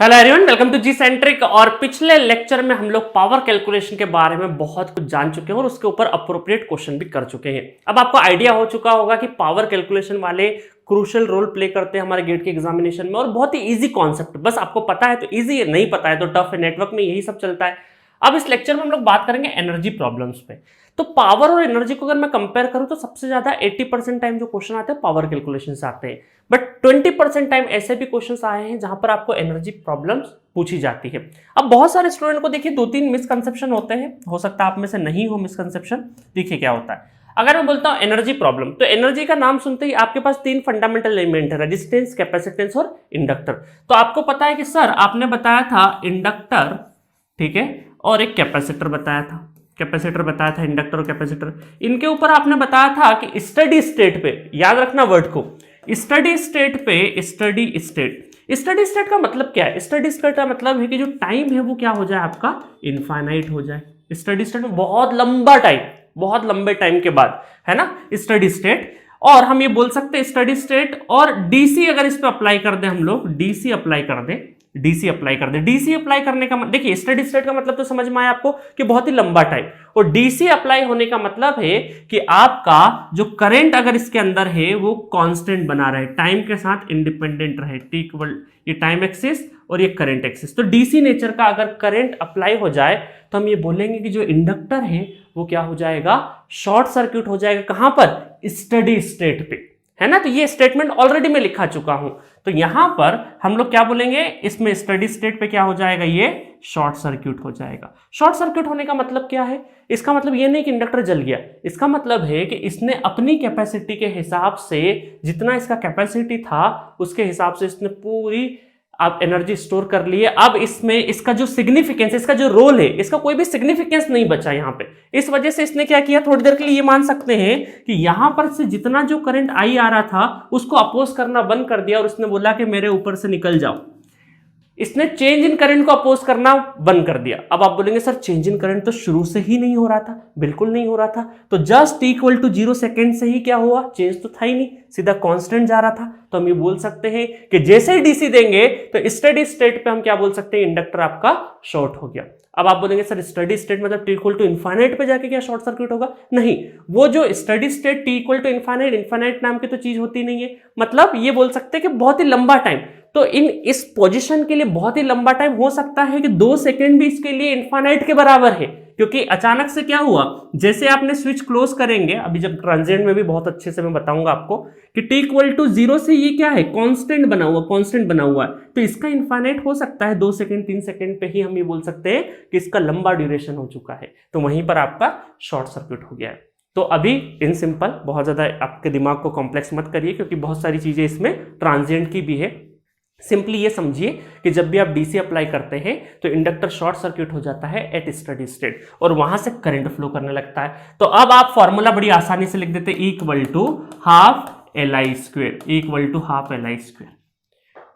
Hello everyone, welcome to G centric. और पिछले lecture में हम लोग पावर कैलकुलेशन के बारे में बहुत कुछ जान चुके हैं और उसके ऊपर अप्रोप्रिएट क्वेश्चन भी कर चुके हैं। अब आपको आइडिया हो चुका होगा कि पावर कैलकुलेशन वाले क्रूशियल रोल प्ले करते हैं हमारे गेट के एग्जामिनेशन में और बहुत ही इजी कॉन्सेप्ट, बस आपको पता है तो इजी है, नहीं पता है तो टफ है। नेटवर्क में यही सब चलता है। अब इस लेक्चर में हम लोग बात करेंगे एनर्जी प्रॉब्लम्स पे। तो पावर और एनर्जी को अगर मैं कंपेयर करूं तो सबसे ज्यादा 80% टाइम जो क्वेश्चन आते हैं पावर कैलकुलेशन से आते हैं, बट 20% टाइम ऐसे भी क्वेश्चन आए हैं जहां पर आपको एनर्जी प्रॉब्लम्स पूछी जाती है। अब बहुत सारे स्टूडेंट को देखिए 2-3 मिसकंसेप्शन होते हैं, हो सकता है आप में से नहीं हो मिसकंसेप्शन। देखिए क्या होता है। अगर मैं बोलता हूं एनर्जी प्रॉब्लम, तो एनर्जी का नाम सुनते ही आपके पास 3 फंडामेंटल एलिमेंट है, रेजिस्टेंस, कैपेसिटेंस और इंडक्टर। तो आपको पता है कि सर आपने बताया था इंडक्टर, ठीक है, और एक कैपेसिटर बताया था, कैपेसिटर बताया था, इंडक्टर और कैपेसिटर। इनके ऊपर आपने बताया था कि स्टडी स्टेट पे, याद रखना वर्ड को, स्टडी स्टेट पे, स्टडी स्टेट का मतलब क्या है? स्टडी स्टेट का मतलब है कि जो टाइम है वो क्या हो जाए आपका, इनफाइनाइट हो जाए। स्टडी स्टेट में बहुत लंबा टाइम, बहुत लंबे टाइम के बाद, है ना, स्टडी स्टेट। और हम ये बोल सकते हैं स्टडी स्टेट और डीसी अगर इस पे अप्लाई कर दे, हम लोग डीसी अप्लाई कर दे, डीसी अप्लाई कर दे। डीसी अप्लाई करने का देखिए, स्टडी स्टेट का मतलब तो समझ में आया आपको कि बहुत ही लंबा टाइम, और डीसी अप्लाई होने का मतलब है कि आपका जो करंट अगर इसके अंदर है वो कांस्टेंट बना रहे, टाइम के साथ इंडिपेंडेंट रहे। टी इक्वल, ये टाइम एक्सिस और ये करंट एक्सिस। तो डीसी नेचर का अगर करंट अप्लाई हो जाए तो हम ये बोलेंगे कि जो इंडक्टर है वो क्या हो जाएगा, शॉर्ट सर्किट हो जाएगा। कहां पर? स्टडी स्टेट पे, है ना। तो ये स्टेटमेंट ऑलरेडी मैं लिखा चुका हूं। तो यहां पर हम लोग क्या बोलेंगे, इसमें स्टडी स्टेट पे क्या हो जाएगा, ये शॉर्ट सर्किट हो जाएगा। शॉर्ट सर्किट होने का मतलब क्या है? इसका मतलब ये नहीं कि इंडक्टर जल गया, इसका मतलब है कि इसने अपनी कैपेसिटी के हिसाब से, जितना इसका कैपेसिटी था उसके हिसाब से इसने पूरी आप एनर्जी स्टोर कर लिए। अब इसमें इसका जो सिग्निफिकेंस, इसका जो रोल है, इसका कोई भी सिग्निफिकेंस नहीं बचा यहां पे। इस वजह से इसने क्या किया, थोड़ी देर के लिए ये मान सकते हैं कि यहां पर से जितना जो करंट आई आ रहा था उसको अपोज करना बंद कर दिया और उसने बोला कि मेरे ऊपर से निकल जाओ। इसने चेंज इन करंट को अपोज करना बंद कर दिया। अब आप बोलेंगे सर चेंज इन करंट तो शुरू से ही नहीं हो रहा था। बिल्कुल नहीं हो रहा था। तो जस्ट T = 0 सेकेंड से ही क्या हुआ, चेंज तो था ही नहीं, सीधा कांस्टेंट जा रहा था। तो हम ये बोल सकते हैं कि जैसे ही डीसी देंगे तो स्टडी स्टेट पे हम क्या बोल सकते हैं, इंडक्टर आपका शॉर्ट हो गया। अब आप बोलेंगे सर स्टडी स्टेट मतलब T = इनफाइनाइट पे जाके क्या शॉर्ट सर्किट होगा? नहीं, वो जो steady state T = infinite, infinite नाम की तो चीज होती नहीं है। मतलब ये बोल सकते हैं कि बहुत ही लंबा टाइम। तो इस पोजीशन के लिए बहुत ही लंबा टाइम हो सकता है कि 2 सेकेंड भी इसके लिए इनफाइनाइट के बराबर है, क्योंकि अचानक से क्या हुआ, जैसे आपने स्विच क्लोज करेंगे, अभी जब ट्रांजिएंट में भी बहुत अच्छे से मैं बताऊंगा आपको कि T = 0 से ये क्या है, कांस्टेंट बना हुआ, कांस्टेंट बना हुआ है। तो इसका इनफाइनाइट हो सकता है 2 सेकेंड 3 सेकेंड पे ही हम ये बोल सकते हैं कि इसका लंबा ड्यूरेशन हो चुका है। तो वहीं पर आपका शॉर्ट सर्किट हो गया है। तो अभी इन सिंपल, बहुत ज्यादा आपके दिमाग को कॉम्प्लेक्स मत करिए, क्योंकि बहुत सारी चीजें इसमें ट्रांजिएंट की भी है। सिंपली ये समझिए कि जब भी आप डीसी अप्लाई करते हैं तो इंडक्टर शॉर्ट सर्किट हो जाता है एट स्टडी स्टेट और वहां से करंट फ्लो करने लगता है। तो अब आप फॉर्मूला बड़ी आसानी से लिख देते हैं, ½ Li²,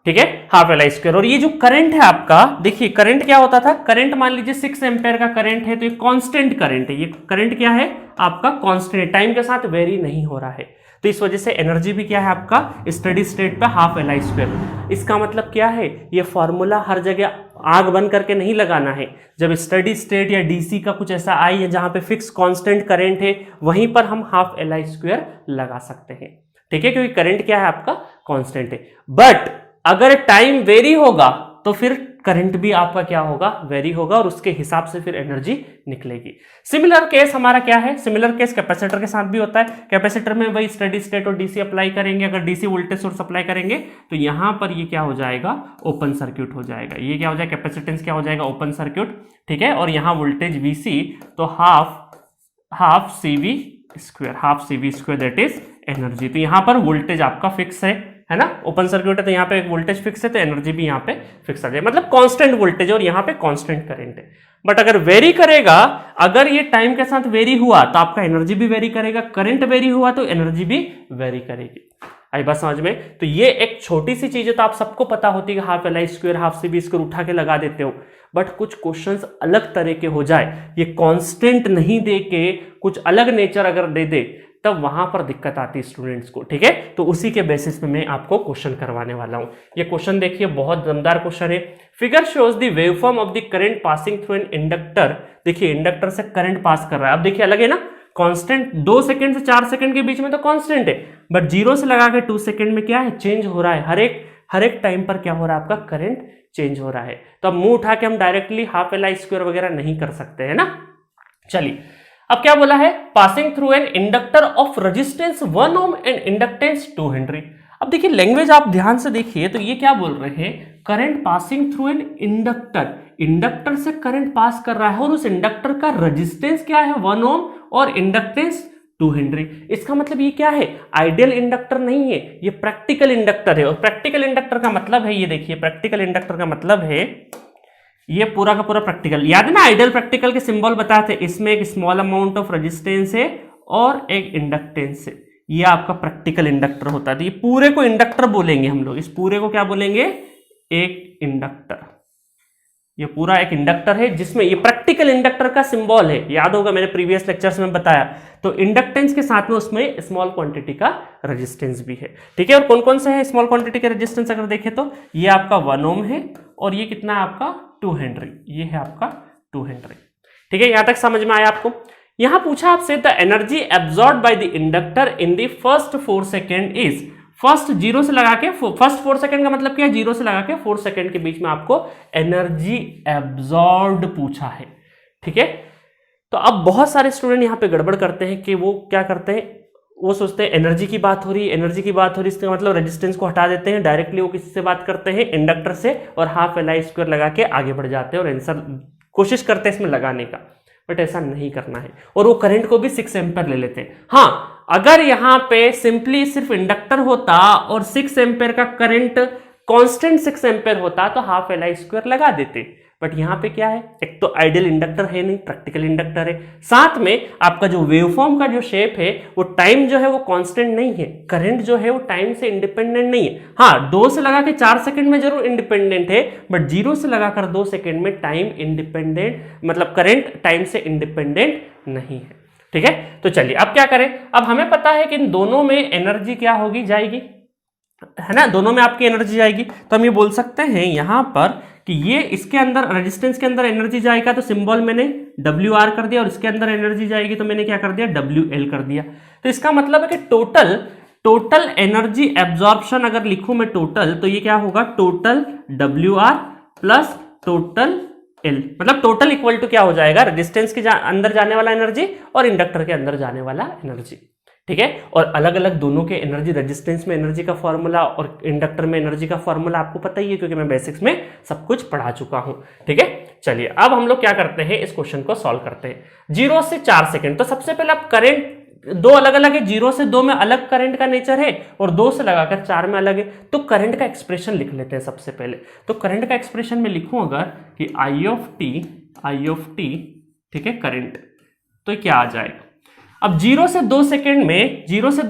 ठीक है, ½ Li²। और ये जो करंट है आपका, देखिए करंट क्या होता था, करंट मान लीजिए 6 एम्पेयर का करंट है, तो ये कांस्टेंट करंट है। ये करंट क्या है आपका, कांस्टेंट, टाइम के साथ वेरी नहीं हो रहा है। तो इस वजह से एनर्जी भी क्या है आपका, स्टडी स्टेट पे ½ Li²। इसका मतलब क्या है, ये फॉर्मूला हर जगह आग बंद करके नहीं लगाना है। जब स्टडी स्टेट या डीसी का कुछ ऐसा आई है जहां पे फिक्स कांस्टेंट करंट है, वहीं पर हम ½ Li² लगा सकते हैं, ठीक है, क्योंकि करंट क्या है आपका, कांस्टेंट है। बट अगर टाइम वेरी होगा तो फिर करंट भी आपका क्या होगा, वेरी होगा, और उसके हिसाब से फिर एनर्जी निकलेगी। सिमिलर केस हमारा क्या है, सिमिलर केस कैपेसिटर के साथ भी होता है। कैपेसिटर में वही स्टडी स्टेट और डीसी अप्लाई करेंगे। अगर डीसी वोल्टेज सोर्स अप्लाई करेंगे तो यहां पर ये क्या हो जाएगा, ओपन सर्किट हो जाएगा। ये क्या हो जाएगा, कैपेसिटेंस क्या हो जाएगा, ओपन सर्किट, ठीक है। और यहां वोल्टेज वीसी, तो half CV², that is energy. तो यहां पर वोल्टेज आपका फिक्स है ना, ओपन सर्किट है तो यहाँ पे एक वोल्टेज फिक्स है, तो एनर्जी भी यहाँ पे फिक्स आ जाए, मतलब कांस्टेंट वोल्टेज और यहाँ पे कांस्टेंट करंट है। बट अगर वेरी करेगा, अगर ये टाइम के साथ वेरी हुआ तो आपका एनर्जी भी वेरी करेगा, करंट वेरी हुआ तो एनर्जी भी वेरी करेगी। आई बात समझ में? तो ये एक छोटी सी चीज है, तो आप सबको पता होती है कि ½ Li², ½ CV² उठा के लगा देते हो। बट कुछ क्वेश्चंस अलग तरह के हो जाए, ये कांस्टेंट नहीं दे के कुछ अलग नेचर अगर दे दे, तब वहां पर दिक्कत आती है स्टूडेंट्स को, ठीक है। तो उसी के बेसिस पे मैं आपको क्वेश्चन करवाने वाला हूं। ये क्वेश्चन देखिए, बहुत दमदार क्वेश्चन है। Figure shows the waveform of the current passing through an inductor. देखिए इंडक्टर से करंट पास कर रहा है, अब देखिए अलग है ना, कांस्टेंट 2 सेकंड से 4 सेकंड के बीच में तो कांस्टेंट है, बट 0 से लगा के 2 सेकंड में क्या है, चेंज हो रहा है। हर एक टाइम पर क्या हो रहा है, आपका करंट चेंज हो रहा है। तो अब मुंह उठा के हम directly half L I square वगैरह नहीं कर सकते है ना। चलिए अब क्या बोला है, passing through an inductor of resistance 1 ohm and inductance 2 Henry. अब देखिए लैंग्वेज आप ध्यान से देखिए, तो ये क्या बोल रहे हैं, current passing through an inductor, inductor से करंट पास कर रहा है और उस इंडक्टर का रेजिस्टेंस क्या है 1 ओम और इंडक्टेंस 2 हेनरी। इसका मतलब ये क्या है, आइडियल इंडक्टर नहीं है, ये प्रैक्टिकल इंडक्टर है। और प्रैक्टिकल इंडक्टर का मतलब है, ये देखिए प्रैक्टिकल इंडक्टर का मतलब है ये पूरा का पूरा प्रैक्टिकल। याद है ना, आइडियल प्रैक्टिकल के सिंबल बताए थे, इसमें एक स्मॉल अमाउंट ऑफ रेजिस्टेंस है और एक इंडक्टेंस है, ये आपका प्रैक्टिकल इंडक्टर होता है। तो ये पूरे को इंडक्टर बोलेंगे हम लोग, इस पूरे को क्या बोलेंगे, एक इंडक्टर। ये पूरा एक इंडक्टर है जिसमें ये प्रैक्टिकल इंडक्टर का सिंबल है, याद होगा मैंने प्रीवियस लेक्चर्स में बताया। तो इंडक्टेंस के साथ में उसमें स्मॉल क्वांटिटी का रेजिस्टेंस भी है, ठीक है। और कौन कौन से है स्मॉल क्वांटिटी का रेजिस्टेंस, अगर देखें तो ये आपका 1 ओम है और ये कितना है आपका 2 हेनरी, ये है आपका 2 हेनरी, ठीक है। यहां तक समझ में आया आपको। यहां पूछा आपसे the energy absorb by the inductor in the first 4 second is, first 0 से लगा के फर्स्ट 4 सेकंड का मतलब क्या है, 0 से लगा के 4 सेकंड के बीच में आपको एनर्जी एब्जॉर्ब्ड पूछा है, ठीक है। तो अब बहुत सारे स्टूडेंट यहां पे गड़बड़ करते हैं कि वो क्या करते हैं, वो सोचते हैं एनर्जी की बात हो रही है, एनर्जी की बात हो रही है, इसका मतलब रेजिस्टेंस को हटा देते हैं, डायरेक्टली वो किससे बात करते हैं, इंडक्टर से, और हाफ एल आई स्क्वायर लगा के आगे बढ़ जाते हैं और आंसर कोशिश करते हैं इसमें लगाने का, बट ऐसा नहीं करना है। और वो करंट को भी 6 एम्पेयर ले लेते हैं। हाँ, अगर यहां पे सिंपली सिर्फ इंडक्टर होता और 6 एम्पेयर का करंट कांस्टेंट 6 एम्पेयर होता तो हाफ एल आई स्क्वायर लगा देते, बट यहां पे क्या है, एक तो आइडियल इंडक्टर है नहीं, प्रैक्टिकल इंडक्टर है, साथ में आपका जो वेवफॉर्म का जो शेप है वो टाइम जो है वो कांस्टेंट नहीं है, करंट जो है वो टाइम से इंडिपेंडेंट नहीं है। हाँ, 2 से लगा के 4 सेकंड में जरूर इंडिपेंडेंट है, बट 0 से लगाकर 2 सेकंड में टाइम इंडिपेंडेंट, मतलब करंट टाइम से इंडिपेंडेंट नहीं है, ठीक है। तो चलिए अब क्या करें, अब हमें पता है कि इन दोनों में एनर्जी क्या होगी, जाएगी, है ना, दोनों में आपकी एनर्जी जाएगी। तो हम ये बोल सकते हैं यहां पर कि ये इसके अंदर रेजिस्टेंस के अंदर एनर्जी जाएगा तो सिंबल मैंने WR कर दिया, और इसके अंदर एनर्जी जाएगी तो मैंने क्या कर दिया, WL कर दिया। तो इसका मतलब है कि टोटल एनर्जी एब्जॉर्प्शन अगर लिखूं मैं टोटल, तो ये क्या होगा, total WR plus total L, मतलब टोटल इक्वल टू क्या हो जाएगा, रेजिस्टेंस के अंदर जाने वाला एनर्जी और इंडक्टर के अंदर जाने वाला एनर्जी, ठीक है। और अलग अलग दोनों के एनर्जी, रेजिस्टेंस में एनर्जी का फॉर्मूला और इंडक्टर में एनर्जी का फॉर्मूला आपको पता ही है, क्योंकि मैं बेसिक्स में सब कुछ पढ़ा चुका हूं, ठीक है। चलिए अब हम लोग क्या करते हैं, इस क्वेश्चन को सॉल्व करते हैं। 0 से 4 सेकंड, तो सबसे पहले आप करंट दो अलग अलग है, 0 से 2 में अलग करंट का नेचर है और 2 से लगाकर 4 में अलग है। तो करंट का एक्सप्रेशन लिख लेते हैं सबसे पहले। तो करंट का एक्सप्रेशन में लिखूं अगर कि आई ऑफ टी, ठीक है, करंट, तो क्या आ जाएगा। अब 0 से 2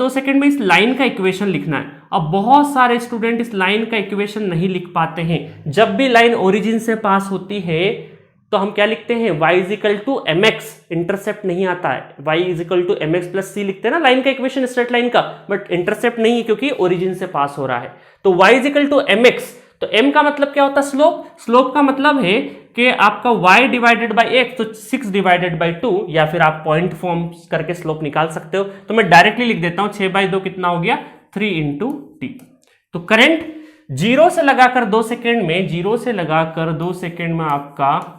सेकंड में इस लाइन का इक्वेशन लिखना है। अब बहुत सारे स्टूडेंट इस लाइन का इक्वेशन नहीं लिख पाते हैं। जब भी लाइन ओरिजिन से पास होती है तो हम क्या लिखते हैं, y is equal to M x, intercept नहीं आता है, y is equal to M x plus c लिखते हैं ना लाइन का इक्वेशन स्ट्रेट लाइन का, बट इंटरसेप्ट नहीं है क्योंकि ओरिजिन से पास हो रहा है। तो y is equal to M X, तो m का मतलब क्या होता है, स्लोप का मतलब है कि आपका y डिवाइडेड बाई एक्स, तो 6 डिवाइडेड बाई 2, या फिर आप पॉइंट फॉर्म करके स्लोप निकाल सकते हो। तो मैं डायरेक्टली लिख देता हूं, 6/2 कितना हो गया, 3 इंटू टी। तो करंट 0 से लगाकर 2 सेकेंड में आपका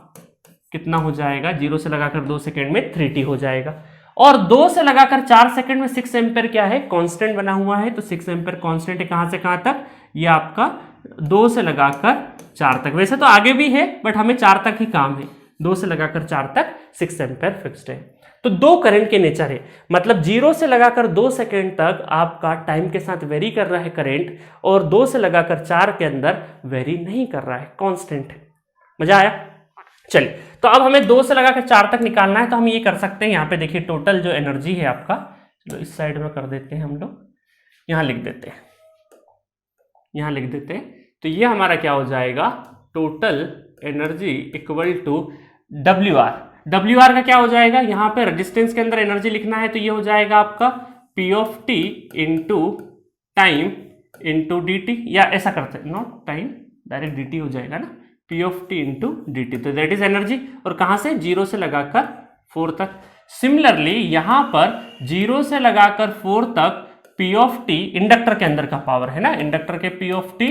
कितना हो जाएगा, 0 से लगाकर 2 सेकेंड में 3t हो जाएगा। और 2 से लगाकर 4 सेकेंड में 6 एम्पेयर क्या है, कांस्टेंट बना हुआ है, तो 6 एम्पेयर कांस्टेंट है, कहां से कहां तक, ये आपका 2 से लगाकर 4 तक। वैसे तो आगे भी है बट हमें 4 तक ही काम है, 2 से लगाकर 4 तक 6 एम्पेयर फिक्स्ड है। तो दो करंट के नेचर है, मतलब 0 से लगाकर 2 सेकेंड तक आपका टाइम के साथ वेरी कर रहा है करंट, और 2 से लगाकर 4 के अंदर वेरी नहीं कर रहा है, कांस्टेंट है। मजा आया। चलिए, तो अब हमें 2 से लगाकर 4 तक निकालना है। तो हम ये कर सकते हैं, यहाँ पे देखिए टोटल जो एनर्जी है आपका, चलो इस साइड में कर देते हैं हम लोग, यहाँ लिख देते हैं, तो ये हमारा क्या हो जाएगा, total energy equal to WR का क्या हो जाएगा, यहाँ पे रेजिस्टेंस के अंदर एनर्जी लिखना है, तो ये हो जाएगा आपका P of T into time into D T, या ऐसा करते हैं, not time, direct D T हो जाएगा ना, P of T into D T, तो दैट इज एनर्जी। और कहाँ से, 0 से लगाकर 4 तक। सिमिलरली यहां पर 0 से लगाकर 4 तक पी ऑफ टी इंडक्टर के अंदर का पावर है ना, इंडक्टर के P of T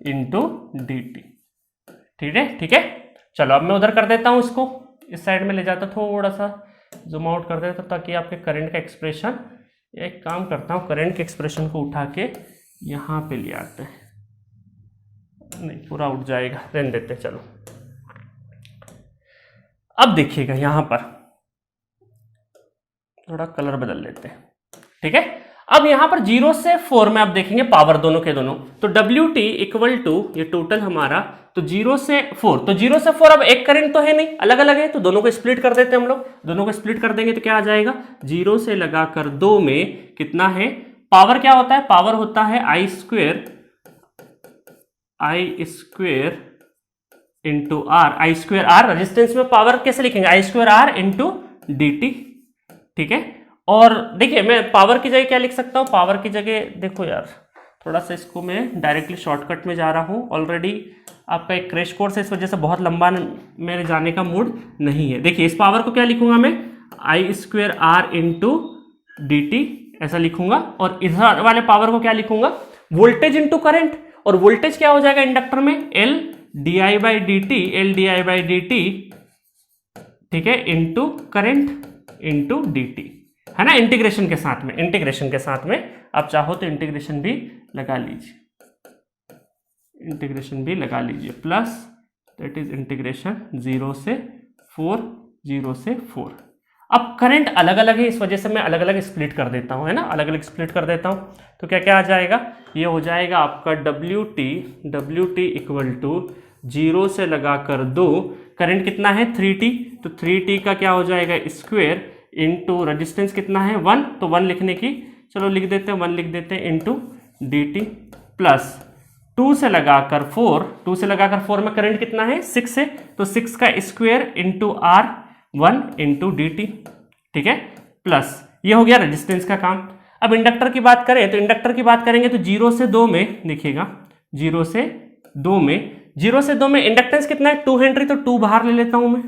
into D T. ठीक है। चलो अब मैं उधर कर देता हूं, इसको इस साइड में ले जाता, थोड़ा सा जूम आउट कर देता ताकि आपके करंट का एक्सप्रेशन, एक काम करता हूं, करंट के एक्सप्रेशन को उठा के यहां पे ले आते हैं, नहीं पूरा उठ जाएगा, रहने देते। चलो अब देखिएगा यहां पर थोड़ा कलर बदल लेते हैं। ठीक है, अब यहां पर 0 से 4 में आप देखेंगे पावर दोनों के दोनों, तो WT इक्वल टू ये टोटल हमारा, तो 0 से 4, तो 0 से 4 अब एक करंट तो है नहीं, अलग अलग है, तो दोनों को स्प्लिट कर देते हैं हम लोग। दोनों को स्प्लिट कर देंगे तो क्या आ जाएगा, 0 से लगाकर 2 में कितना है, पावर क्या होता है, पावर होता है I square into R, I square R, resistance में पावर कैसे लिखेंगे, I square R into D T. ठीक है, और देखिए मैं पावर की जगह क्या लिख सकता हूं, पावर की जगह देखो यार, थोड़ा सा इसको मैं डायरेक्टली शॉर्टकट में जा रहा हूं, ऑलरेडी आपका एक क्रैश कोर्स है, इस वजह से बहुत लंबा मेरे जाने का मूड नहीं है। देखिए इस पावर को क्या लिखूंगा मैं, I square R into D T ऐसा लिखूंगा, और इधर वाले पावर को क्या लिखूंगा, वोल्टेज इंटू करंट, और वोल्टेज क्या हो जाएगा इंडक्टर में, L D I by D T, ठीक है, into current into D T, है ना, इंटीग्रेशन के साथ में आप चाहो तो इंटीग्रेशन भी लगा लीजिए, प्लस दैट इज इंटीग्रेशन 0 से 4। अब करंट अलग अलग है, इस वजह से मैं अलग अलग स्प्लिट कर देता हूं, है ना, अलग अलग स्प्लिट कर देता हूं, तो क्या क्या आ जाएगा, ये हो जाएगा आपका WT इक्वल टू 0 से लगाकर 2, करंट कितना है 3T, तो 3T का क्या हो जाएगा स्क्वेयर इंटू रेजिस्टेंस कितना है 1, तो 1 लिखने की, चलो लिख देते हैं 1 लिख देते हैं, इंटू डी टी, प्लस 2 से लगाकर 4 में करंट कितना है 6 है, तो 6 का square into R 1 into D T. ठीक है, प्लस ये हो गया रेजिस्टेंस का काम। अब इंडक्टर की बात करें, तो इंडक्टर की बात करेंगे तो 0 से 2 में देखिएगा, 0 से 2 में इंडक्टेंस कितना है 2 हेनरी, तो 2 बाहर ले लेता हूं मैं,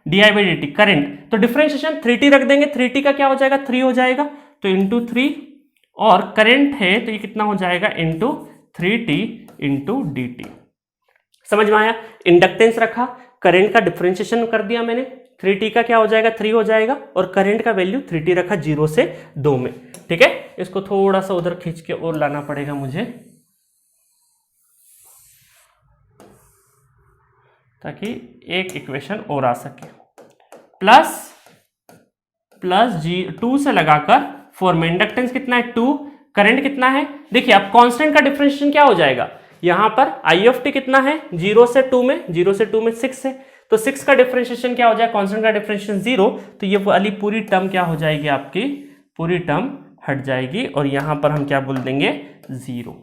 D I by D T, current, तो डिफरेंशिएशन 3T रख देंगे, 3T का क्या हो जाएगा 3 हो जाएगा, तो इंटू 3, और करंट है तो ये कितना हो जाएगा into 3T into D T. समझ में आया, इंडक्टेंस रखा, करंट का डिफरेंशिएशन कर दिया मैंने, 3T का क्या हो जाएगा 3 हो जाएगा, और करंट का वैल्यू 3T रखा 0 से 2 में। ठीक है, इसको थोड़ा सा उधर खींच के और लाना पड़ेगा मुझे, ताकि एक इक्वेशन और आ सके, प्लस 2 से लगाकर 4 में, इंडक्टेंस कितना है 2, करंट कितना है, देखिए अब कांस्टेंट का डिफरेंशिएशन क्या हो जाएगा, यहां पर आई ऑफ टी कितना है 0 से 2 में 6 है, तो 6 का डिफरेंशिएशन क्या हो जाएगा, कांस्टेंट का डिफरेंशिएशन 0, तो ये वाली पूरी टर्म क्या हो जाएगी, आपकी पूरी टर्म हट जाएगी, और यहां पर हम क्या बोल देंगे 0।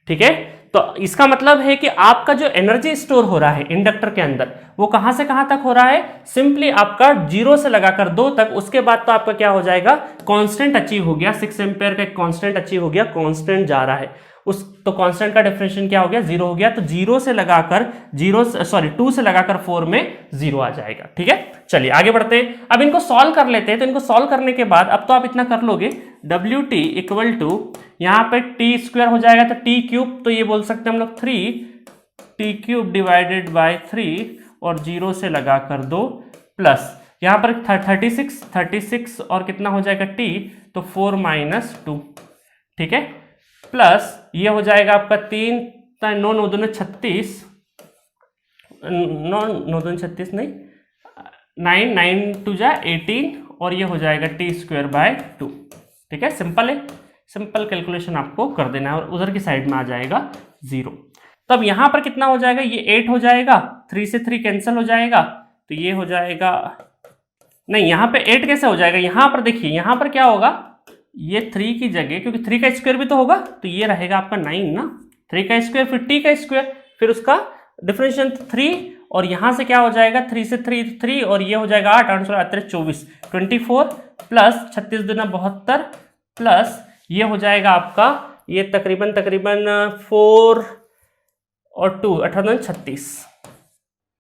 ठीक है, तो इसका मतलब है कि आपका जो एनर्जी स्टोर हो रहा है इंडक्टर के अंदर, वो कहां से कहां तक हो रहा है, सिंपली आपका 0 से लगाकर 2 तक, उसके बाद तो आपका क्या हो जाएगा, कांस्टेंट अचीव हो गया, 6 एम्पेयर का एक कांस्टेंट अचीव हो गया, कांस्टेंट जा रहा है उस, तो कांस्टेंट का डिफरेंशिएशन क्या हो गया 0 हो गया, तो 2 से लगाकर 4 में 0 आ जाएगा। ठीक है, चलिए आगे बढ़ते हैं, अब इनको सॉल्व कर लेते हैं, तो इनको सॉल्व करने के बाद अब तो आप इतना कर लोगे, WT इक्वल टू यहाँ पे टी स्क्वायर हो जाएगा, तो टी क्यूब, तो ये बोल सकते हैं हम लोग 3T क्यूब डिवाइडेड बाय 3, और 0 से लगाकर 2, प्लस यहाँ पर 36 और कितना हो जाएगा T, तो 4 माइनस 2। ठीक है, प्लस ये हो जाएगा आपका 3 9 9 2 36 नहीं, 9 9 2 जा 18, और ये हो जाएगा टी स्क्वायर बाय 2। ठीक है, सिंपल है, सिंपल कैलकुलेशन आपको कर देना है, और उधर की साइड में आ जाएगा 0। तब यहां पर कितना हो जाएगा, ये 8 हो जाएगा, 3 से 3 कैंसिल हो जाएगा, तो ये हो जाएगा, नहीं यहाँ पे 8 कैसे हो जाएगा, यहां पर देखिए यहां पर क्या होगा, ये 3 की जगह, क्योंकि 3 का स्क्वायर भी तो होगा, तो ये रहेगा आपका 9 ना, 3 का स्क्वायर फिर T का स्क्वायर, फिर उसका डिफरेंशिएशन 3, और यहां से क्या हो जाएगा 3 से 3, और ये हो जाएगा 8 8 24 24, प्लस 36 दूना 72, प्लस ये हो जाएगा आपका, ये तकरीबन 4 और 2 18 36,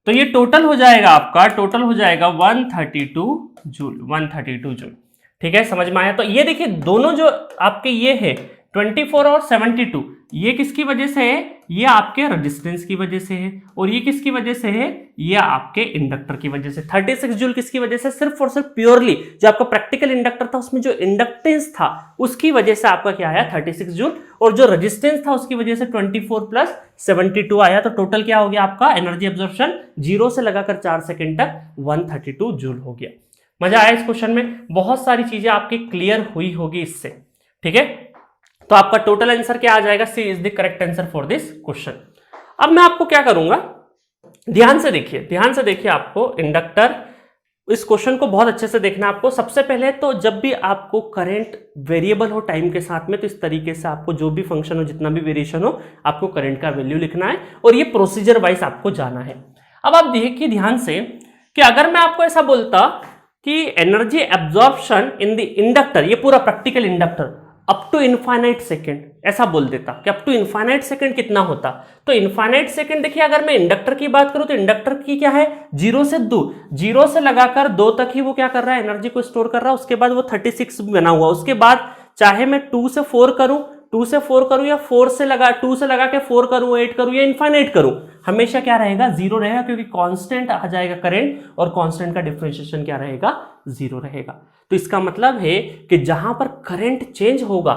तो ये टोटल हो जाएगा आपका, टोटल हो जाएगा 132 जूल, 132 जूल। ठीक है, समझ में आया? तो ये देखिए दोनों जो आपके ये है 24 और 72, ये किसकी वजह से है? ये आपके रेजिस्टेंस की वजह से है। और ये किसकी वजह से है? ये आपके इंडक्टर की वजह से। 36 जूल किसकी वजह से? सिर्फ और सिर्फ प्योरली जो आपका प्रैक्टिकल इंडक्टर था उसमें जो इंडक्टेंस था उसकी वजह से आपका क्या आया 36 जूल, और जो रेजिस्टेंस था उसकी वजह से 24 प्लस 72 आया। तो टोटल क्या हो गया आपका एनर्जी एब्जॉर्प्शन 0 से लगाकर 4 सेकेंड तक 132 जूल हो गया। मजा आया इस क्वेश्चन में? बहुत सारी चीजें आपकी क्लियर हुई होगी इससे। ठीक है, तो आपका टोटल आंसर क्या आ जाएगा? C is the correct answer for this question. अब मैं आपको क्या करूंगा, ध्यान से देखिए आपको इंडक्टर, इस क्वेश्चन को बहुत अच्छे से देखना आपको। सबसे पहले तो जब भी आपको करंट वेरिएबल हो टाइम के साथ में, तो इस तरीके से आपको जो भी फंक्शन हो, जितना भी वेरिएशन हो, आपको करंट का वैल्यू लिखना है और ये प्रोसीजर वाइज आपको जाना है। अब आप देखिए ध्यान से कि अगर मैं आपको ऐसा बोलता कि energy absorption in the inductor, ये पूरा practical inductor up to infinite second, ऐसा बोल देता कि अप टू इनफाइनाइट सेकेंड कितना होता, तो इनफाइनाइट सेकेंड देखिए, अगर मैं इंडक्टर की बात करूं तो इंडक्टर की क्या है 0 से 2, 0 से लगाकर 2 तक ही वो क्या कर रहा है एनर्जी को स्टोर कर रहा है। उसके बाद वो 36 बना हुआ, उसके बाद चाहे मैं 2 से 4 करूं, 2 से 4 करूं या 2 से लगा के 4 करूं, 8 करूं या इनफाइनाइट करूं, हमेशा क्या रहेगा 0 रहेगा, क्योंकि कांस्टेंट आ जाएगा करंट और कांस्टेंट का डिफरेंशिएशन क्या रहेगा 0 रहेगा। तो इसका मतलब है कि जहां पर करंट चेंज होगा,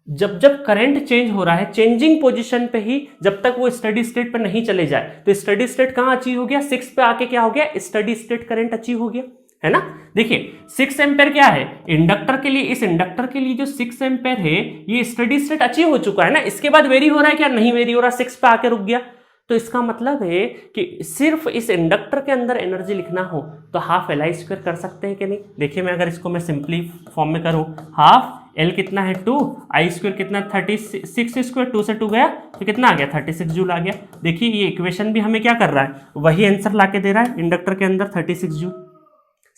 जब करंट चेंज हो रहा है चेंजिंग पोजीशन पे ही, जब तक वो स्टडी स्टेट पे नहीं चले जाए, तो स्टडी स्टेट कहां अचीव हो गया 6 पे आके क्या हो गया स्टडी स्टेट करंट अचीव हो गया, है ना। देखिए 6 एम्पेयर क्या है इंडक्टर के लिए, इस इंडक्टर के लिए जो 6 एम्पेयर है ये स्टडी स्टेट अचीव हो चुका है ना। इसके बाद वेरी हो रहा है क्या? नहीं वेरी हो रहा, 6 पे आके रुक गया। तो इसका मतलब है कि सिर्फ इस इंडक्टर के अंदर एनर्जी लिखना हो तो हाफ एल आई स्क्वायर कर सकते हैं कि नहीं। देखिए मैं अगर इसको मैं सिंपली फॉर्म में करूं, हाफ एल कितना है 2, आई स्क्वायर कितना 36 स्क्वायर, 2 से 2 गया तो कितना आ गया 36 जूल आ गया। देखिए ये इक्वेशन भी हमें क्या कर रहा है, वही आंसर लाके दे रहा है इंडक्टर के अंदर 36 जूल।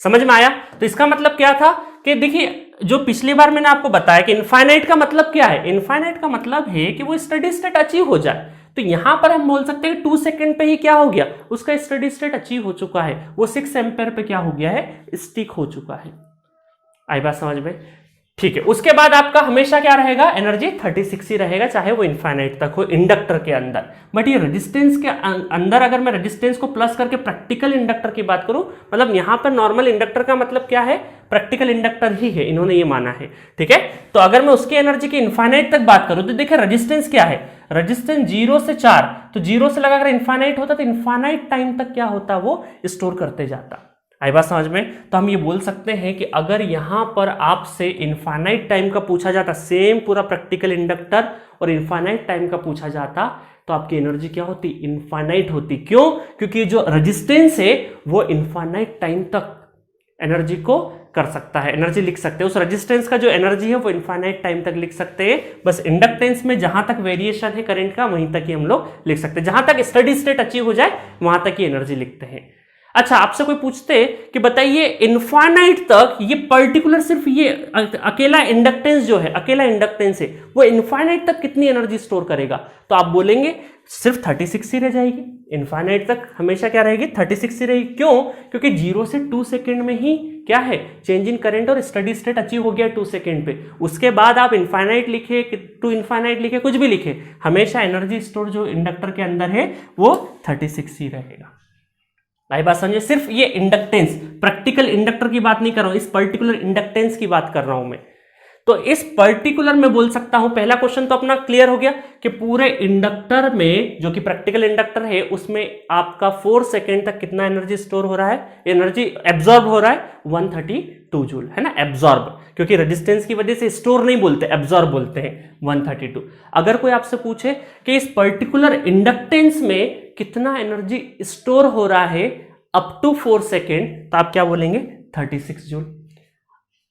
समझ में आया? तो इसका मतलब क्या था कि देखिए जो पिछली बार मैंने आपको बताया कि इनफाइनाइट का मतलब क्या है, इनफाइनाइट का मतलब है कि वो स्टडी स्टेट अचीव हो जाए। तो यहां पर हम बोल सकते हैं 2 सेकंड पे ही क्या हो गया उसका स्टडी स्टेट अचीव हो चुका है, वो 6 एम्पेयर पे क्या हो गया है स्टिक हो चुका है। आई बात समझ में? ठीक है, उसके बाद आपका हमेशा क्या रहेगा एनर्जी 36 ही रहेगा, चाहे वो इनफाइनाइट तक हो इंडक्टर के अंदर। बट ये रेजिस्टेंस के अंदर अगर मैं रेजिस्टेंस को प्लस करके प्रैक्टिकल इंडक्टर की बात करूं, मतलब यहां पर नॉर्मल इंडक्टर का मतलब क्या है प्रैक्टिकल इंडक्टर ही है, इन्होंने ये माना है। ठीक है, तो अगर मैं उसकी एनर्जी की इनफाइनाइट तक बात करूं तो देखिए रेजिस्टेंस क्या है, रेजिस्टेंस 0 से 4, तो 0 से लगाकर इनफाइनाइट होता तो इनफाइनाइट टाइम तक क्या होता वो स्टोर करते जाता। आई बात समझ में? तो हम ये बोल सकते हैं कि अगर यहां पर आपसे इनफाइनाइट टाइम का पूछा जाता, सेम पूरा प्रैक्टिकल इंडक्टर और इनफाइनाइट टाइम का पूछा जाता, तो आपकी एनर्जी क्या होती इनफाइनाइट होती। क्यों? क्योंकि जो रेजिस्टेंस है वो इनफाइनाइट टाइम तक एनर्जी को कर सकता है, एनर्जी लिख सकते हैं। उस रेजिस्टेंस का जो एनर्जी है वो इनफाइनाइट टाइम तक लिख सकते हैं। बस इंडक्टेंस में जहां तक वेरिएशन है करंट का वहीं तक ही हम लोग लिख सकते हैं, जहां तक स्टडी स्टेट अचीव हो जाए वहां तक ही एनर्जी लिखते हैं। अच्छा, आपसे कोई पूछते कि बताइए इनफाइनाइट तक ये पर्टिकुलर सिर्फ ये अकेला इंडक्टेंस जो है, अकेला इंडक्टेंस है वो इनफाइनाइट तक कितनी एनर्जी स्टोर करेगा, तो आप बोलेंगे सिर्फ 36 ही रह जाएगी। इनफाइनाइट तक हमेशा क्या रहेगी 36 ही रहेगी। क्यों? क्योंकि 0 से 2 सेकेंड में ही क्या है चेंज इन करंट और स्टडी स्टेट अचीव हो गया 2 सेकेंड पे। उसके बाद आप इनफाइनाइट लिखे, टू इनफाइनाइट लिखे, कुछ भी लिखे, हमेशा एनर्जी स्टोर जो इंडक्टर के अंदर है वो 36 ही रहेगा। आई बात समझे? सिर्फ ये इंडक्टेंस, प्रैक्टिकल इंडक्टर की बात नहीं कर रहा हूं, इस पर्टिकुलर इंडक्टेंस की बात कर रहा हूं मैं। तो इस पर्टिकुलर में बोल सकता हूं, पहला क्वेश्चन तो अपना क्लियर हो गया कि पूरे इंडक्टर में जो कि प्रैक्टिकल इंडक्टर है उसमें आपका 4 सेकेंड तक कितना एनर्जी स्टोर हो रहा है, एनर्जी एब्जॉर्ब हो रहा है 132 जूल, है ना। एब्जॉर्ब, क्योंकि रेजिस्टेंस की वजह से स्टोर नहीं बोलते, एब्जॉर्ब बोलते हैं 132। अगर कोई आपसे पूछे कि इस पर्टिकुलर इंडक्टेंस में कितना एनर्जी स्टोर हो रहा है अप टू 4 सेकेंड, तो आप क्या बोलेंगे 36 जूल।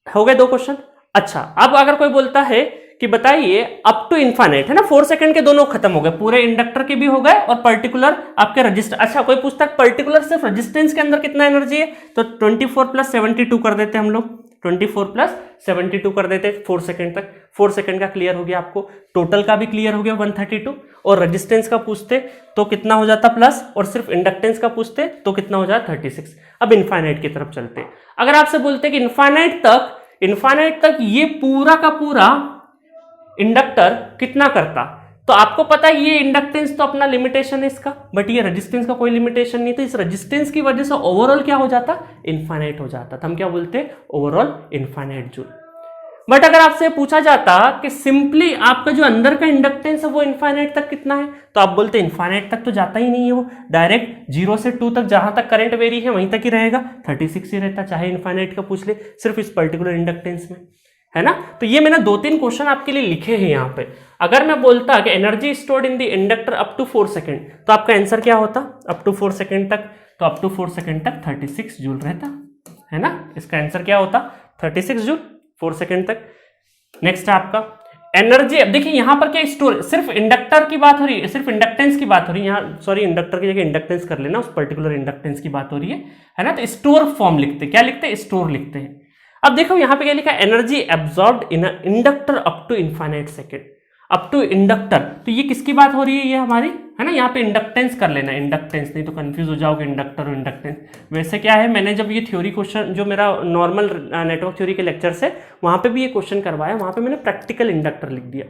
हो गए 2 क्वेश्चन। अच्छा, अब अगर कोई बोलता है कि बताइए अप टू इनफाइनाइट, है ना, 4 सेकंड के दोनों खत्म हो गए, पूरे इंडक्टर के भी हो गए और पर्टिकुलर आपके रजिस्टर। अच्छा, कोई पूछता है पर्टिकुलर सिर्फ रेजिस्टेंस के अंदर कितना एनर्जी है, तो 24 प्लस 72 कर देते हैं हम लोग, 24 प्लस 72 कर देते 4 सेकंड तक। 4 सेकंड का क्लियर हो गया आपको, टोटल का भी क्लियर हो गया 132। और रेजिस्टेंस का पूछते तो कितना हो जाता प्लस, और सिर्फ इंडक्टेंस का पूछते तो कितना हो जाता 36। अब इनफाइनाइट की तरफ चलते। अगर आपसे बोलते कि इनफाइनाइट तक ये पूरा का पूरा इंडक्टर कितना करता, तो आपको पता है ये इंडक्टेंस तो अपना लिमिटेशन है इसका, बट ये रेजिस्टेंस का कोई लिमिटेशन नहीं, तो इस रेजिस्टेंस की वजह से ओवरऑल क्या हो जाता, इनफाइनाइट हो जाता। तो हम क्या बोलते, ओवरऑल इनफाइनाइट जूल। बट अगर आपसे पूछा जाता कि सिंपली आपका जो अंदर का इंडक्टेंस है वो इनफाइनाइट तक कितना है, तो आप बोलते इनफाइनाइट तक तो जाता ही नहीं है, वो डायरेक्ट 0 से 2 तक जहां तक करंट वेरी है वहीं तक ही रहेगा, 36 ही रहता, चाहे इनफाइनाइट का पूछ ले, सिर्फ इस पर्टिकुलर इंडक्टेंस में, है ना। तो ये मैंने 2-3 क्वेश्चन आपके लिए लिखे हैं यहाँ पे। अगर मैं बोलता कि energy stored in the inductor up to 4 second, तो आपका आंसर क्या होता, अप टू 4 सेकंड तक, तो अप टू 4 सेकंड तक 36 जूल रहता, है ना। इसका आंसर क्या होता, 36 जूल 4 सेकंड तक। नेक्स्ट है आपका एनर्जी। अब देखिए यहाँ पर क्या स्टोर, सिर्फ इंडक्टर की बात हो रही है, सिर्फ इंडक्टेंस की बात हो रही है यहाँ, सॉरी इंडक्टर की जगह इंडक्टेंस कर लेना, उस पर्टिकुलर इंडक्टेंस की बात हो रही है ना। तो स्टोर फॉर्म लिखते, क्या लिखते हैं, स्टोर लिखते हैं। अब देखो यहाँ पे क्या लिखा, energy absorbed in inductor up to infinite second, up to inductor, तो ये किसकी बात हो रही है, ये हमारी, है ना। यहाँ पे इंडक्टेंस कर लेना, इंडक्टेंस, नहीं तो कंफ्यूज हो जाओगे इंडक्टर और इंडक्टेंस। वैसे क्या है, मैंने जब ये थ्योरी क्वेश्चन जो मेरा नॉर्मल नेटवर्क थ्योरी के लेक्चर से, वहां पे भी ये क्वेश्चन करवाया, वहां पे मैंने प्रैक्टिकल इंडक्टर लिख दिया।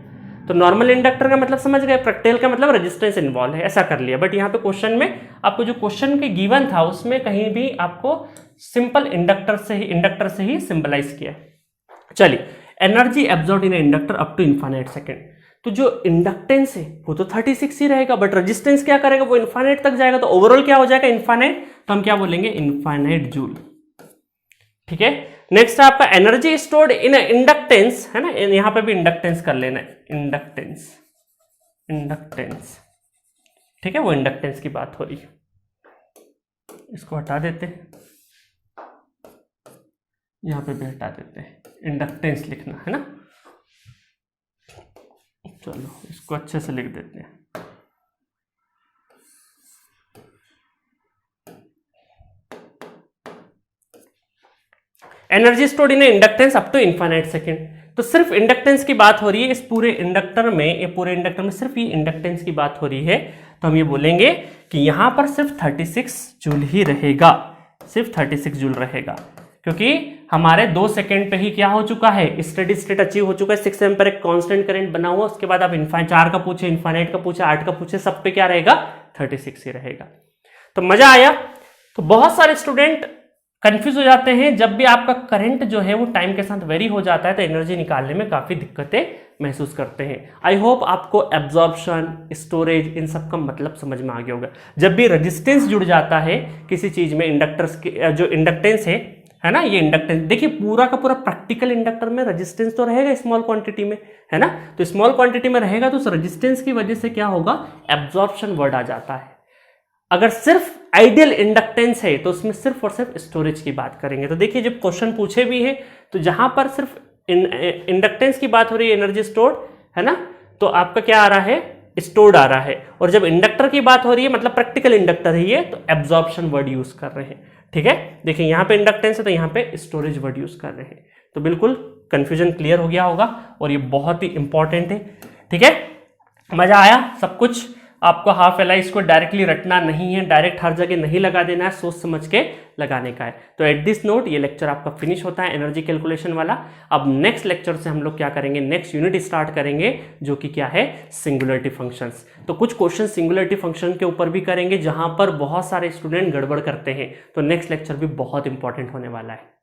तो नॉर्मल इंडक्टर का मतलब समझ गए, प्रैक्टिकल का मतलब रेजिस्टेंस इन्वॉल्व है, ऐसा कर लिया। बट यहाँ पे क्वेश्चन में आपको जो क्वेश्चन के गिवन था उसमें कहीं भी आपको सिंपल इंडक्टर से ही सिंबलाइज किया। चलिए, energy absorbed in inductor up to infinite second, तो जो इंडक्टेंस है वो तो 36 ही रहेगा, बट रेजिस्टेंस क्या करेगा, वो इनफाइनाइट तक जाएगा, तो ओवरऑल क्या हो जाएगा, इनफाइनाइट। तो हम क्या बोलेंगे, इनफाइनाइट जूल, ठीक है। नेक्स्ट है आपका एनर्जी स्टोर्ड इन इंडक्टेंस, है ना, यहां पे भी इंडक्टेंस कर लेना है, इंडक्टेंस, ठीक है, वो इंडक्टेंस की बात हो रही है, इसको हटा देते हैं, यहां पे भी हटा देते हैं, इंडक्टेंस लिखना है ना। चलो इसको अच्छे से लिख देते हैं। Energy stored in inductance up to infinite second, तो सिर्फ इंडक्टेंस की बात हो रही है इस पूरे इंडक्टर में, ये पूरे इंडक्टर में सिर्फ ये इंडक्टेंस की बात हो रही है, तो हम ये बोलेंगे कि यहां पर सिर्फ 36 जूल ही रहेगा, सिर्फ 36 जूल रहेगा, क्योंकि हमारे 2 सेकंड पे ही क्या हो चुका है, स्टेडी स्टेट अचीव हो चुका है। 6 एम्पीयर एक कांस्टेंट करंट बना हुआ, उसके बाद आप 4 का पूछे, इनफाइनाइट का पूछे, 8 का पूछे, सब पे क्या रहेगा, 36 ही रहेगा। तो मजा आया। तो बहुत सारे स्टूडेंट कंफ्यूज हो जाते हैं, जब भी आपका करंट जो है वो टाइम के साथ वेरी हो जाता है तो एनर्जी निकालने में काफी दिक्कतें महसूस करते हैं। आई होप आपको एब्जॉर्प्शन, स्टोरेज, इन सब का मतलब समझ में आ गया होगा। जब भी रेजिस्टेंस जुड़ जाता है किसी चीज में, इंडक्टर्स के जो इंडक्टेंस है ना, ये इंडक्टेंस देखिए पूरा का पूरा प्रैक्टिकल इंडक्टर में रेजिस्टेंस तो रहेगा स्मॉल क्वांटिटी में, है ना। तो स्मॉल क्वांटिटी में रहेगा तो उस रेजिस्टेंस की वजह से क्या होगा, एब्जॉर्प्शन वर्ड आ जाता है। अगर सिर्फ आइडियल इंडक्टेंस है तो उसमें सिर्फ और सिर्फ स्टोरेज की बात करेंगे। तो देखिए जब क्वेश्चन पूछे भी है तो जहां पर सिर्फ इंडक्टेंस की बात हो रही है, एनर्जी स्टोर्ड, है ना, तो आपका क्या आ रहा है, स्टोर्ड आ रहा है। और जब इंडक्टर की बात हो रही है, मतलब प्रैक्टिकल इंडक्टर ही है, तो एब्जॉर्प्शन वर्ड यूज कर रहे हैं, ठीक है। देखिए यहाँ पे इंडक्टेंस है तो यहाँ पे स्टोरेज वर्ड यूज कर रहे हैं। तो बिल्कुल कंफ्यूजन क्लियर हो गया होगा और ये बहुत ही इंपॉर्टेंट है, ठीक है। मजा आया सब कुछ। आपको हाफ एल आई इसको डायरेक्टली रटना नहीं है, डायरेक्ट हर जगह नहीं लगा देना है, सोच समझ के लगाने का है। तो एट दिस नोट ये लेक्चर आपका फिनिश होता है एनर्जी कैलकुलेशन वाला। अब नेक्स्ट लेक्चर से हम लोग क्या करेंगे, नेक्स्ट यूनिट स्टार्ट करेंगे जो कि क्या है, सिंगुलरिटी फंक्शंस। तो कुछ क्वेश्चन सिंगुलरिटी फंक्शन के ऊपर भी करेंगे जहां पर बहुत सारे स्टूडेंट गड़बड़ करते हैं। तो नेक्स्ट लेक्चर भी बहुत इंपॉर्टेंट होने वाला है।